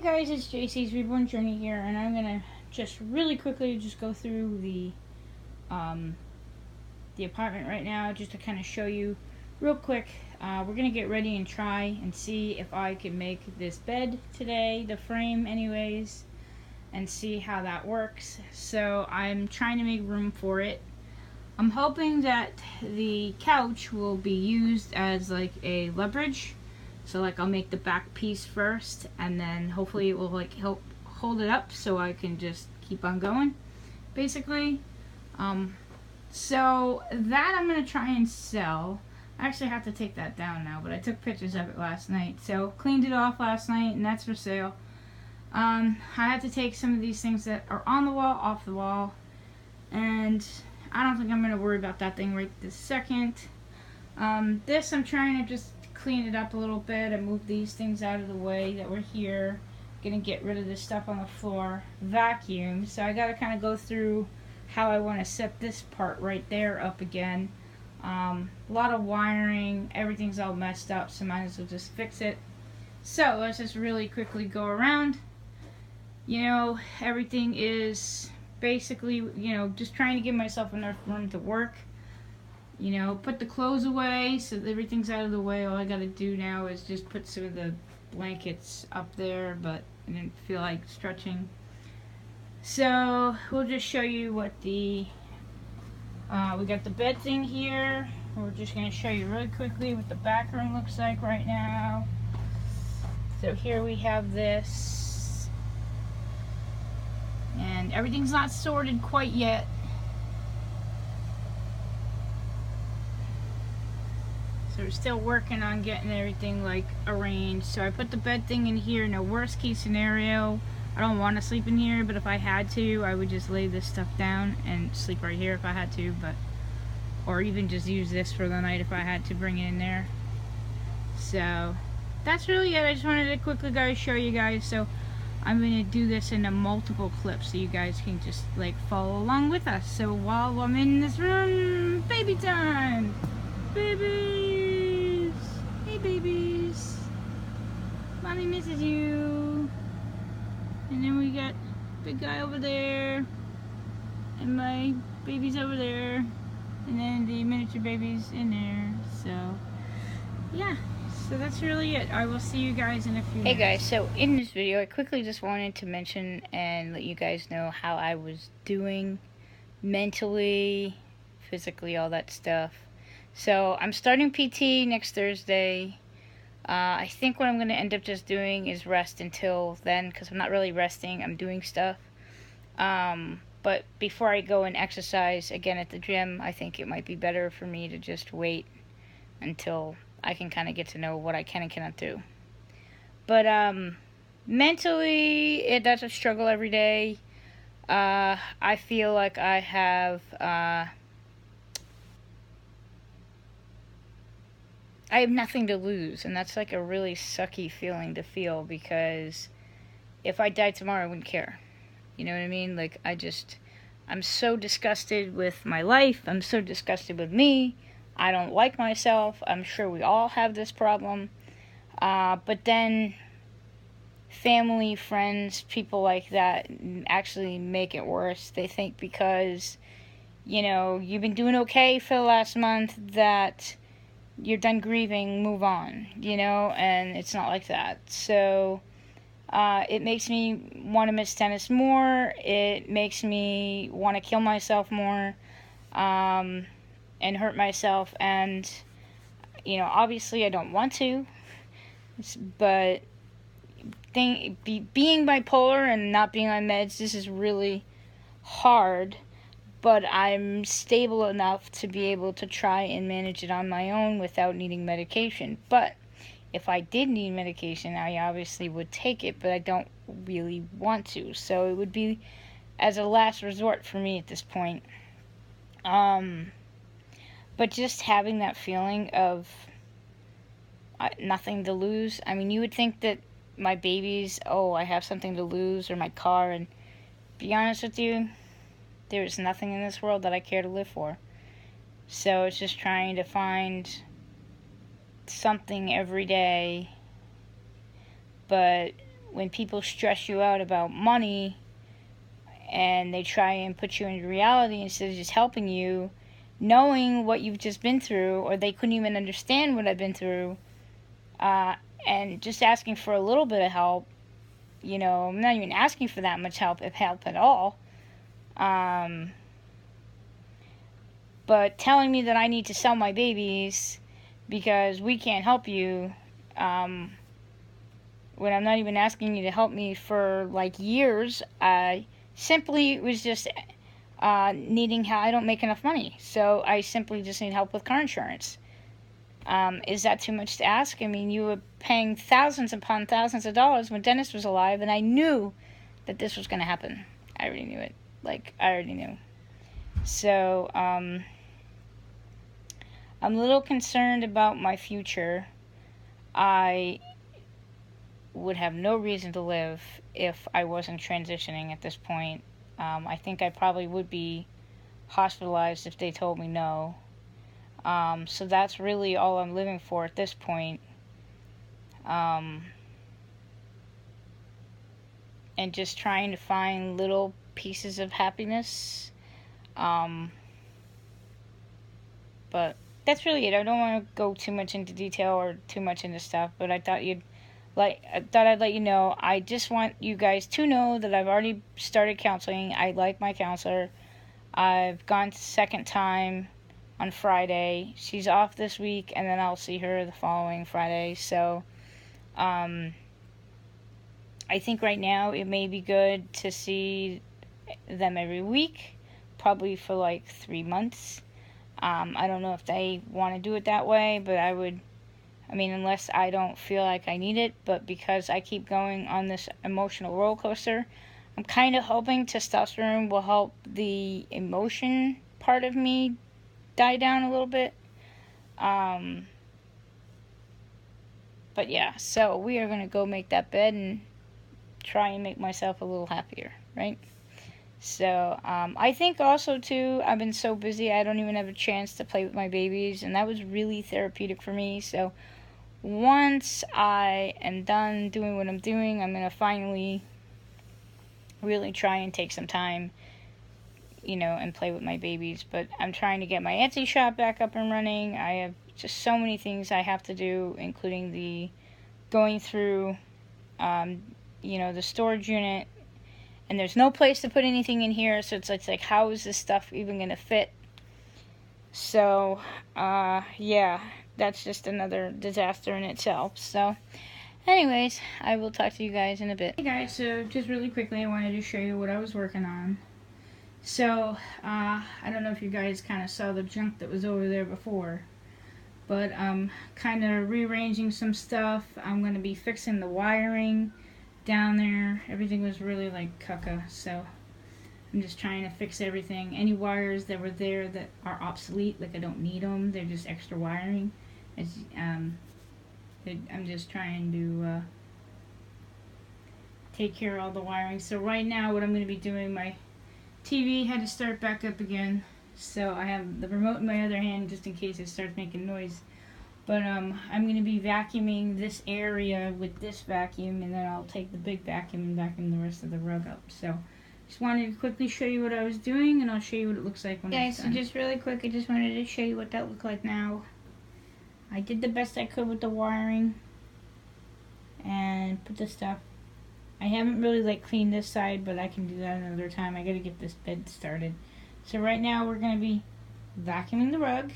Hey guys, it's JC's Reborn Journey here, and I'm gonna just really quickly just go through the apartment right now, just to kind of show you real quick. We're gonna get ready and try and see if I can make this bed today, the frame anyways, and see how that works. So I'm trying to make room for it. I'm hoping that the couch will be used as like a leverage. So like I'll make the back piece first, and then hopefully it will like help hold it up so I can just keep on going, basically. So that I'm gonna try and sell. I actually have to take that down now, but I took pictures of it last night. So cleaned it off last night, and that's for sale. I had to take some of these things that are on the wall off the wall, and I don't think I'm gonna worry about that thing right this second. This I'm trying to just clean it up a little bit and move these things out of the way that were here. Gonna get rid of this stuff on the floor. Vacuum. So I gotta kind of go through how I want to set this part right there up again. A lot of wiring. Everything's all messed up, so might as well just fix it. So let's just really quickly go around. You know, everything is basically, you know, just trying to give myself enough room to work. You know, put the clothes away so that everything's out of the way. All I gotta do now is just put some of the blankets up there, but I didn't feel like stretching. So we'll just show you what we got the bed thing here. We're just gonna show you really quickly what the back room looks like right now. So here we have this, and everything's not sorted quite yet. So we're still working on getting everything like arranged. So I put the bed thing in here. No, worst case scenario, I don't want to sleep in here, but if I had to, I would just lay this stuff down and sleep right here if I had to, or even just use this for the night if I had to bring it in there. So that's really it. I just wanted to quickly show you guys. So I'm going to do this in a multiple clips so you guys can just like follow along with us. So while I'm in this room, baby time! Babies! Hey babies! Mommy misses you! And then we got big guy over there, and my baby's over there, and then the miniature baby's in there. So yeah, so that's really it. I will see you guys in a few minutes. Hey guys, so in this video I quickly just wanted to mention and let you guys know how I was doing mentally, physically, all that stuff. So I'm starting PT next Thursday. I think what I'm going to end up just doing is rest until then, because I'm not really resting, I'm doing stuff. But before I go and exercise again at the gym, I think it might be better for me to just wait until I can kind of get to know what I can and cannot do. But mentally, that's a struggle every day. I feel like I have nothing to lose, and that's like a really sucky feeling to feel, because if I died tomorrow I wouldn't care. You know what I mean? Like, I'm so disgusted with my life. I'm so disgusted with me. I don't like myself. I'm sure we all have this problem. But then family, friends, people like that actually make it worse. They think because, you know, you've been doing okay for the last month that you're done grieving, move on, you know, and it's not like that. So it makes me want to miss tennis more. It makes me want to kill myself more, and hurt myself. And, you know, obviously I don't want to, but being bipolar and not being on meds, this is really hard. But I'm stable enough to be able to try and manage it on my own without needing medication. But if I did need medication, I obviously would take it, but I don't really want to. So it would be as a last resort for me at this point. But just having that feeling of nothing to lose. I mean, you would think that my babies, oh, I have something to lose, or my car, and be honest with you, there is nothing in this world that I care to live for. So it's just trying to find something every day, but when people stress you out about money and they try and put you into reality instead of just helping you, knowing what you've just been through, or they couldn't even understand what I've been through, and just asking for a little bit of help, you know, I'm not even asking for that much help, if help at all, but telling me that I need to sell my babies because we can't help you, when I'm not even asking you to help me for like years. I simply was just needing help. I don't make enough money, so I simply just need help with car insurance. Is that too much to ask? I mean, you were paying thousands upon thousands of dollars when Dennis was alive, and I knew that this was going to happen. I already knew it. Like, I already knew. So, I'm a little concerned about my future. I would have no reason to live if I wasn't transitioning at this point. I think I probably would be hospitalized if they told me no. So that's really all I'm living for at this point. And just trying to find little pieces of happiness. But that's really it. I don't want to go too much into detail or too much into stuff, but I thought I'd let you know. I just want you guys to know that I've already started counseling. I like my counselor. I've gone second time on Friday. She's off this week, and then I'll see her the following Friday. So, I think right now it may be good to see them every week, probably for like 3 months. I don't know if they want to do it that way, but I mean, unless I don't feel like I need it, but because I keep going on this emotional roller coaster, I'm kind of hoping testosterone will help the emotion part of me die down a little bit. But yeah, so we are going to go make that bed and try and make myself a little happier, right? So, I think also, too, I've been so busy, I don't even have a chance to play with my babies, and that was really therapeutic for me. So, once I am done doing what I'm doing, I'm going to finally really try and take some time, you know, and play with my babies. But I'm trying to get my Etsy shop back up and running. I have just so many things I have to do, including going through, you know, the storage unit. And there's no place to put anything in here, so it's like, how is this stuff even going to fit? So, yeah, that's just another disaster in itself. So, anyways, I will talk to you guys in a bit. Hey guys, so just really quickly, I wanted to show you what I was working on. So, I don't know if you guys kind of saw the junk that was over there before, but I'm kind of rearranging some stuff. I'm going to be fixing the wiring down there. Everything was really like caca, so I'm just trying to fix everything. Any wires that were there that are obsolete, like I don't need them, they're just extra wiring. I'm just trying to take care of all the wiring. So right now what I'm going to be doing, my TV had to start back up again, so I have the remote in my other hand just in case it starts making noise. But I'm going to be vacuuming this area with this vacuum, and then I'll take the big vacuum and vacuum the rest of the rug up. So just wanted to quickly show you what I was doing, and I'll show you what it looks like when it's done. So just really quick, I just wanted to show you what that looked like now. I did the best I could with the wiring and put the stuff. I haven't really like cleaned this side, but I can do that another time. I got to get this bed started. So right now we're going to be vacuuming the rug,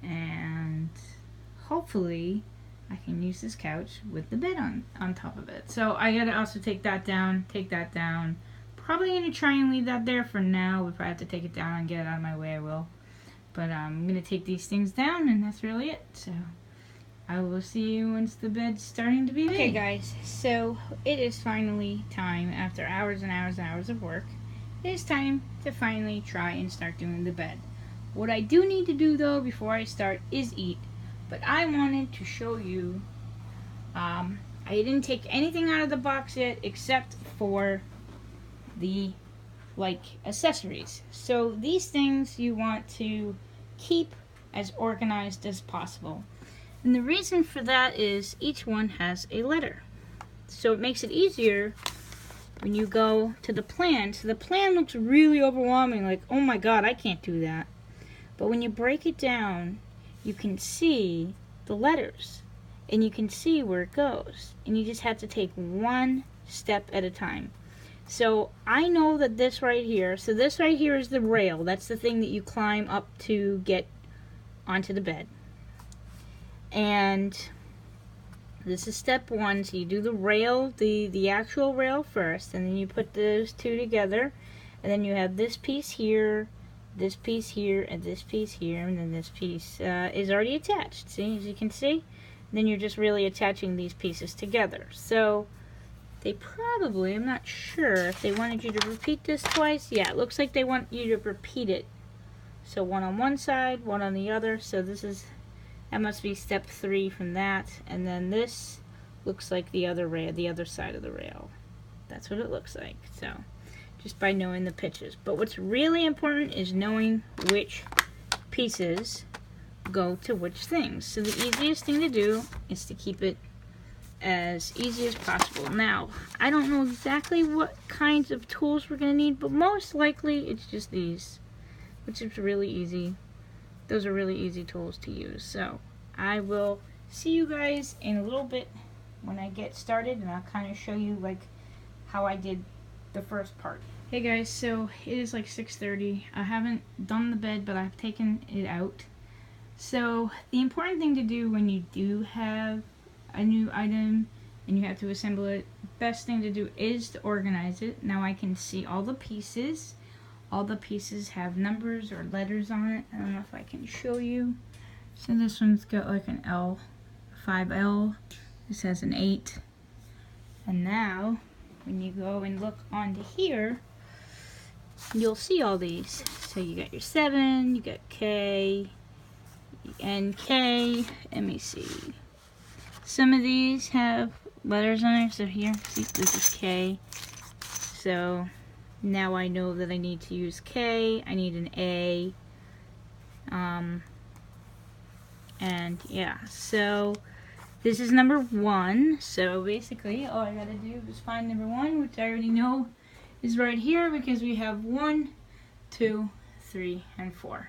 and hopefully I can use this couch with the bed on top of it. So I gotta also take that down. Probably gonna try and leave that there for now. If I have to take it down and get it out of my way, I will. But I'm gonna take these things down, and that's really it. So I will see you once the bed's starting to be made. Okay guys, so it is finally time, after hours and hours and hours of work, it is time to finally try and start doing the bed. What I do need to do though before I start is eat. But I wanted to show you, I didn't take anything out of the box yet except for the, like, accessories. So these things you want to keep as organized as possible. And the reason for that is each one has a letter. So it makes it easier when you go to the plan. So the plan looks really overwhelming, like, oh my god, I can't do that. But when you break it down, you can see the letters and you can see where it goes, and you just have to take one step at a time. So I know that this right here, so this right here is the rail. That's the thing that you climb up to get onto the bed. And this is step one. So you do the rail, the actual rail first, and then you put those two together, and then you have this piece here, this piece here, and this piece here, and then this piece is already attached. See, as you can see, and then you're just really attaching these pieces together. So they probably, I'm not sure if they wanted you to repeat this twice. Yeah, it looks like they want you to repeat it. So one on one side, one on the other. So that must be step 3 from that. And then this looks like the other rail, the other side of the rail. That's what it looks like. So just by knowing the pitches. But what's really important is knowing which pieces go to which things. So the easiest thing to do is to keep it as easy as possible. Now, I don't know exactly what kinds of tools we're going to need, but most likely it's just these, which is really easy. Those are really easy tools to use. So I will see you guys in a little bit when I get started, and I'll kind of show you like how I did the first part. Hey guys, so it is like 6:30. I haven't done the bed, but I've taken it out. So the important thing to do when you do have a new item and you have to assemble it, best thing to do is to organize it. Now I can see all the pieces. All the pieces have numbers or letters on it. I don't know if I can show you. So this one's got like an L, 5L. This has an 8. And now when you go and look onto here, you'll see all these. So you got your 7, you got K, and K. Let me see. Some of these have letters on there. So here, see, this is K. So now I know that I need to use K. I need an A. And yeah, so this is number 1. So basically, all I gotta do is find number 1, which I already know is right here because we have 1, 2, 3, and 4.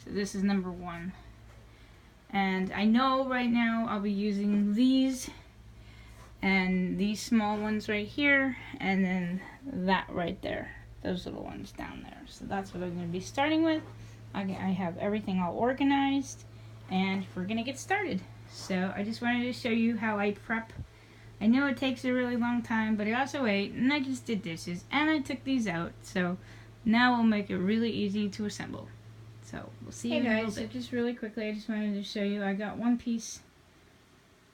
So this is number 1. And I know right now I'll be using these and these small ones right here, and then that right there, those little ones down there. So that's what I'm going to be starting with. I have everything all organized, and we're going to get started. So I just wanted to show you how I prep. I know it takes a really long time, but I also ate, and I just did dishes, and I took these out. So now we'll make it really easy to assemble. So we'll see you in a little bit. So just really quickly, I just wanted to show you, I got one piece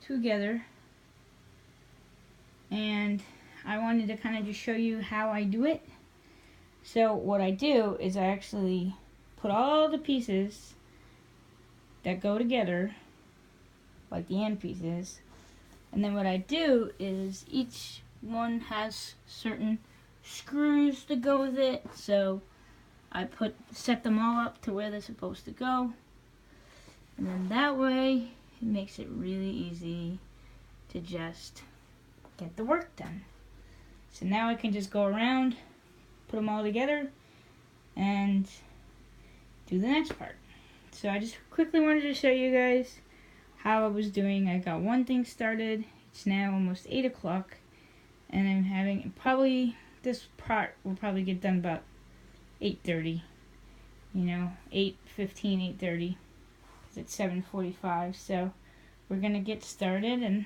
together, and I wanted to kind of just show you how I do it. So what I do is I actually put all the pieces that go together, like the end pieces, and then what I do is each one has certain screws to go with it. So I set them all up to where they're supposed to go, and then that way it makes it really easy to just get the work done. So now I can just go around, put them all together, and do the next part. So I just quickly wanted to show you guys how I was doing. I got one thing started. It's now almost 8 o'clock, and I'm having this part will probably get done about 8:30, 8:15, 8:30, because it's 7:45. So we're gonna get started, and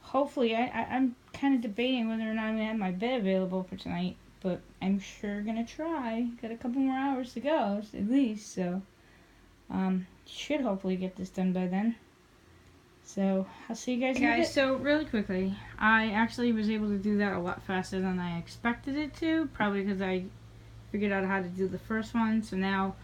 hopefully I'm kind of debating whether or not I'm gonna have my bed available for tonight, but I'm sure gonna try. Got a couple more hours to go at least, so should hopefully get this done by then. So I'll see you guys in a bit. So really quickly, I actually was able to do that a lot faster than I expected it to, probably because I figured out how to do the first one. So now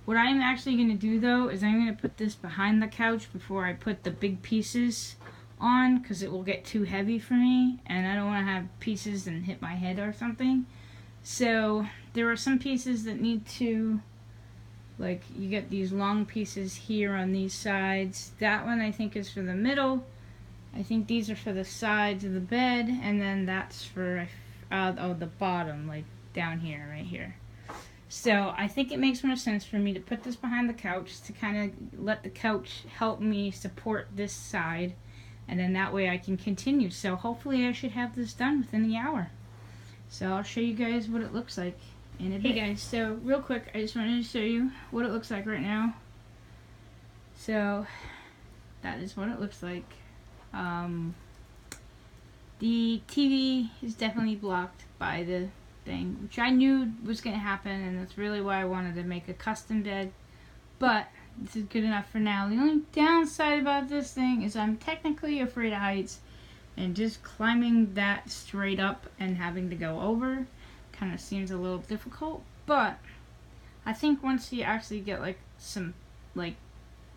what I'm actually going to do though is I'm going to put this behind the couch before I put the big pieces on, because it will get too heavy for me and I don't want to have pieces and hit my head or something. So there are some pieces that need to, like, you get these long pieces here on these sides. That one I think is for the middle, I think these are for the sides of the bed, and then that's for the bottom, like down here, right here. So I think it makes more sense for me to put this behind the couch to kind of let the couch help me support this side, and then that way I can continue. So hopefully I should have this done within the hour. So I'll show you guys what it looks like in a bit. Hey guys, so real quick, I just wanted to show you what it looks like right now. So that is what it looks like. The TV is definitely blocked by the thing, which I knew was going to happen, and that's really why I wanted to make a custom bed, but this is good enough for now. The only downside about this thing is I'm technically afraid of heights, and just climbing that straight up and having to go over kind of seems a little difficult, but I think once you actually get like some, like,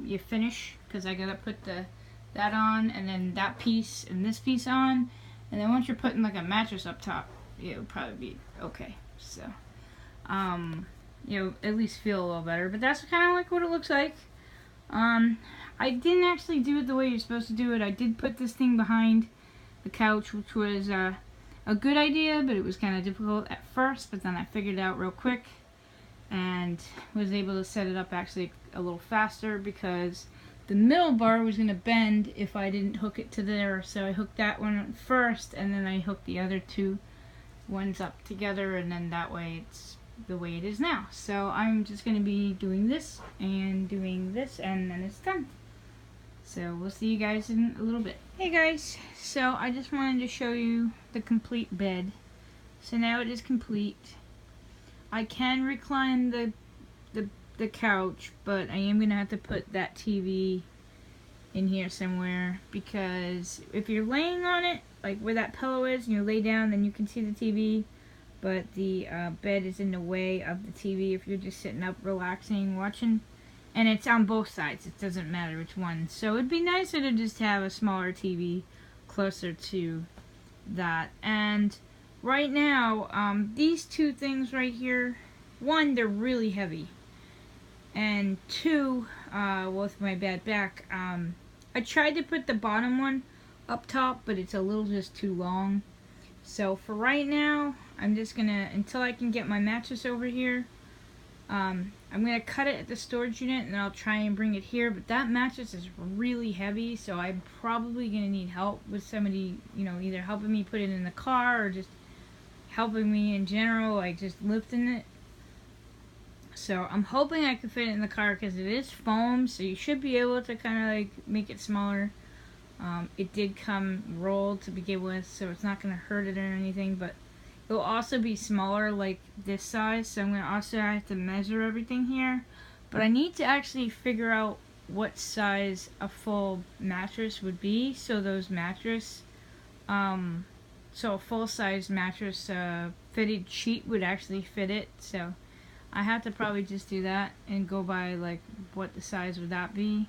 you finish, because I gotta put that on, and then that piece and this piece on, and then once you're putting like a mattress up top, it'll probably be okay. So at least feel a little better. But that's kind of like what it looks like. I didn't actually do it the way you're supposed to do it. I did put this thing behind the couch, which was a good idea, but it was kind of difficult at first, but then I figured it out real quick and was able to set it up actually a little faster, because the middle bar was going to bend if I didn't hook it to there. So I hooked that one first, and then I hooked the other two ones up together, and then that way it's the way it is now. So I'm just going to be doing this, and then it's done. So we'll see you guys in a little bit. Hey guys, so I just wanted to show you the complete bed. So now it is complete. I can recline the couch, but I am going to have to put that TV in here somewhere, because if you're laying on it, like where that pillow is, and you lay down, then you can see the TV, but the bed is in the way of the TV if you're just sitting up, relaxing, watching, and it's on both sides. It doesn't matter which one. So it'd be nicer to just have a smaller TV closer to that. And right now, these two things right here, one, they're really heavy. And two, with my bad back, I tried to put the bottom one up top, but it's a little just too long. So for right now, I'm just gonna, until I can get my mattress over here, I'm gonna cut it at the storage unit, and then I'll try and bring it here. But that mattress is really heavy, so I'm probably gonna need help with somebody, either helping me put it in the car, or just helping me in general, like just lifting it. So I'm hoping I can fit it in the car, because it is foam, so you should be able to kind of like make it smaller. It did come rolled to begin with, so it's not going to hurt it or anything, but it will also be smaller, like this size, so I'm going to also have to measure everything here. But I need to actually figure out what size a full mattress would be, so those mattress, so a full-size mattress fitted sheet would actually fit it. So I have to probably just do that and go by like what the size would that be,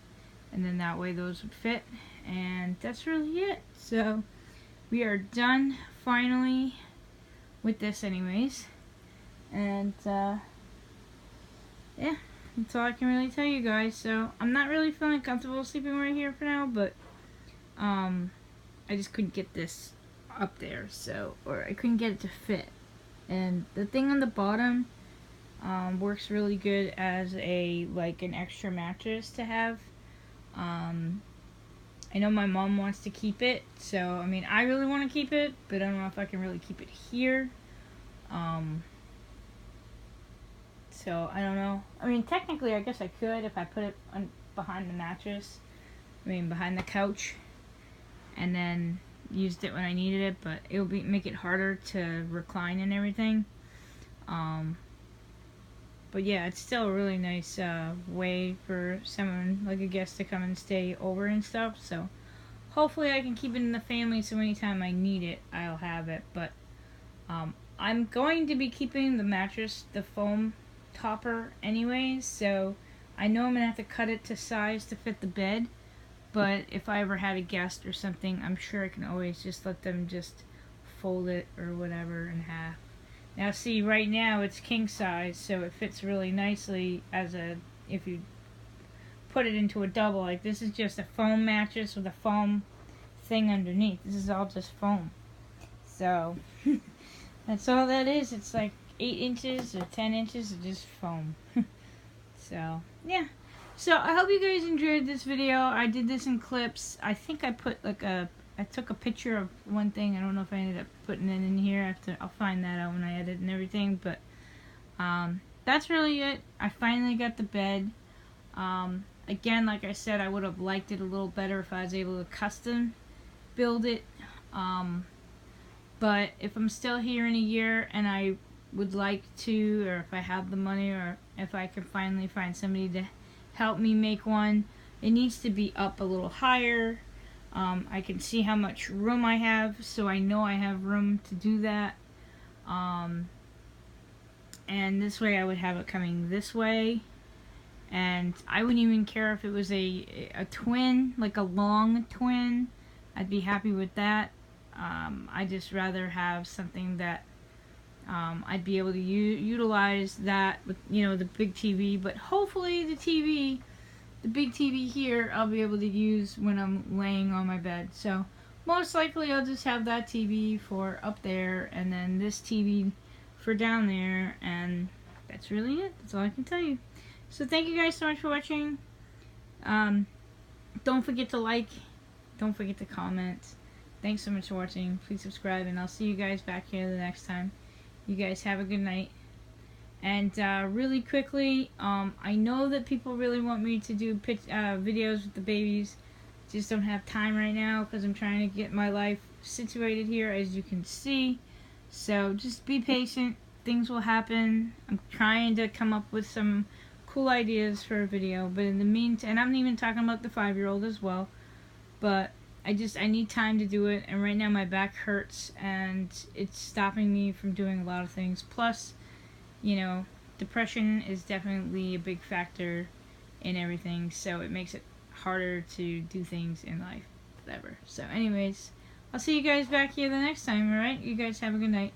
and then that way those would fit. And that's really it. So we are done finally with this anyways, and yeah, that's all I can really tell you guys. So I'm not really feeling comfortable sleeping right here for now, but I just couldn't get this up there, so, or I couldn't get it to fit. And the thing on the bottom works really good as an extra mattress to have. I know my mom wants to keep it, so I mean, I really want to keep it, but I don't know if I can really keep it here. So I don't know. I mean, technically, I guess I could if I put it behind the mattress. I mean, behind the couch, and then used it when I needed it, but it would make it harder to recline and everything. But yeah, it's still a really nice way for someone, like a guest, to come and stay over and stuff. So hopefully I can keep it in the family, so anytime I need it, I'll have it. But I'm going to be keeping the mattress, the foam topper anyways, so I know I'm going to have to cut it to size to fit the bed. But if I ever had a guest or something, I'm sure I can always just let them just fold it or whatever in half. Now see, right now it's king size, so it fits really nicely as if you put it into a double. Like, this is just a foam mattress with a foam thing underneath. This is all just foam. So that's all that is. It's like 8 inches or 10 inches of just foam. So yeah. So I hope you guys enjoyed this video. I did this in clips. I think I put like I took a picture of one thing. I don't know if I ended up putting it in here. I'll find that out when I edit and everything. But that's really it. I finally got the bed. Again, like I said, I would have liked it a little better if I was able to custom build it. But if I'm still here in a year and I would like to, or if I have the money, or if I can finally find somebody to help me make one, it needs to be up a little higher. I can see how much room I have, so I know I have room to do that. And this way I would have it coming this way. And I wouldn't even care if it was a twin, like a long twin. I'd be happy with that. I'd just rather have something that I'd be able to utilize that with, you know, the big TV. But hopefully the big TV here, I'll be able to use when I'm laying on my bed. So most likely I'll just have that TV for up there, and then this TV for down there, and that's really it. That's all I can tell you. So thank you guys so much for watching. Don't forget to like. Don't forget to comment. Thanks so much for watching. Please subscribe, and I'll see you guys back here the next time. You guys have a good night. And really quickly, I know that people really want me to do videos with the babies. Just don't have time right now because I'm trying to get my life situated here, as you can see. So just be patient. Things will happen. I'm trying to come up with some cool ideas for a video, but in the meantime, and I'm even talking about the 5-year-old as well, but I need time to do it, and right now my back hurts and it's stopping me from doing a lot of things. Plus, you know, depression is definitely a big factor in everything, so it makes it harder to do things in life, whatever. So anyways, I'll see you guys back here the next time. Alright, you guys have a good night.